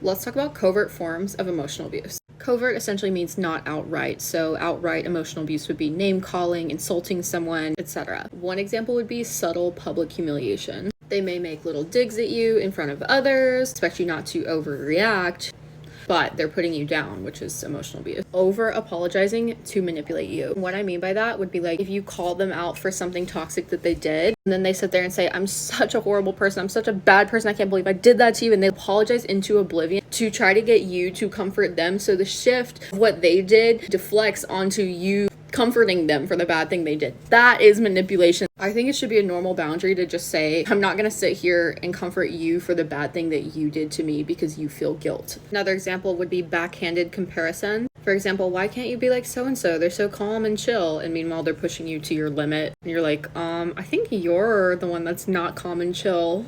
Let's talk about covert forms of emotional abuse. Covert essentially means not outright. So outright emotional abuse would be name calling, insulting someone, etc. One example would be subtle public humiliation. They may make little digs at you in front of others, expect you not to overreact, but they're putting you down, which is emotional abuse. Over apologizing to manipulate you. What I mean by that would be like if you call them out for something toxic that they did, and then they sit there and say, I'm such a horrible person, I'm such a bad person, I can't believe I did that to you, and they apologize into oblivion to try to get you to comfort them. So the shift of what they did deflects onto you comforting them for the bad thing they did. That is manipulation. I think it should be a normal boundary to just say, I'm not going to sit here and comfort you for the bad thing that you did to me because you feel guilt. Another example would be backhanded comparison. For example, why can't you be like so-and-so? They're so calm and chill. And meanwhile, they're pushing you to your limit. And you're like, I think you're the one that's not calm and chill.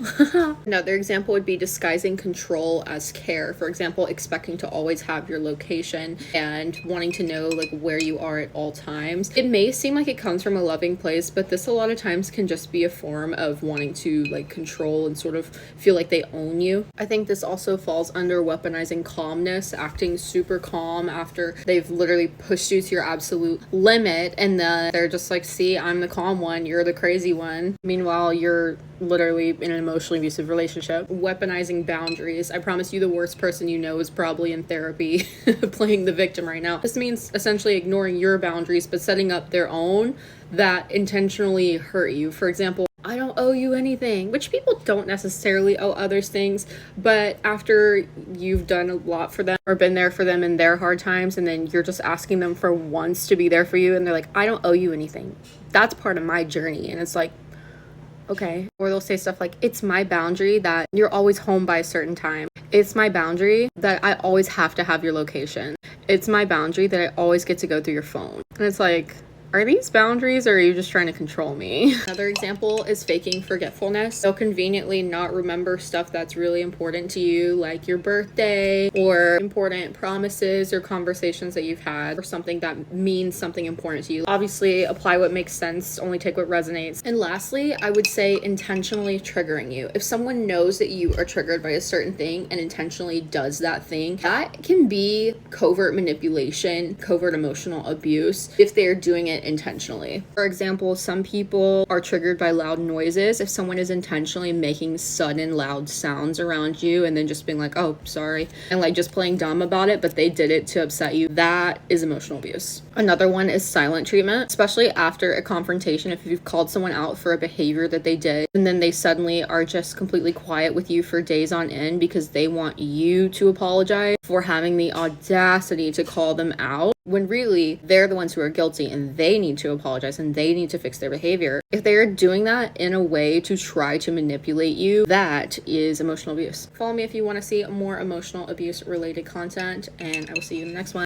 Another example would be disguising control as care. For example, expecting to always have your location and wanting to know like where you are at all times. It may seem like it comes from a loving place, but this a lot of times can just be a form of wanting to like control and sort of feel like they own you. I think this also falls under weaponizing calmness, acting super calm after they've literally pushed you to your absolute limit, and then they're just like, see, I'm the calm one, you're the crazy one. Meanwhile, you're literally in an emotionally abusive relationship. Weaponizing boundaries. I promise you the worst person you know is probably in therapy playing the victim right now. This means essentially ignoring your boundaries but setting up their own that intentionally hurt you. For example, I don't owe you anything, which people don't necessarily owe others things, but after you've done a lot for them or been there for them in their hard times, and then you're just asking them for once to be there for you, and they're like, I don't owe you anything. That's part of my journey. And it's like, okay. Or they'll say stuff like, it's my boundary that you're always home by a certain time. It's my boundary that I always have to have your location. It's my boundary that I always get to go through your phone. And it's like, are these boundaries or are you just trying to control me? Another example is faking forgetfulness. They'll conveniently not remember stuff that's really important to you, like your birthday or important promises or conversations that you've had, or something that means something important to you. Obviously, apply what makes sense, only take what resonates. And lastly, I would say intentionally triggering you. If someone knows that you are triggered by a certain thing and intentionally does that thing, that can be covert manipulation, covert emotional abuse if they're doing it intentionally. For example, some people are triggered by loud noises. If someone is intentionally making sudden loud sounds around you and then just being like, oh, sorry, and like just playing dumb about it, but they did it to upset you, that is emotional abuse. Another one is silent treatment, especially after a confrontation. If you've called someone out for a behavior that they did and then they suddenly are just completely quiet with you for days on end because they want you to apologize for having the audacity to call them out, when really they're the ones who are guilty and they need to apologize and they need to fix their behavior. If they are doing that in a way to try to manipulate you, that is emotional abuse. Follow me if you want to see more emotional abuse related content, and I will see you in the next one.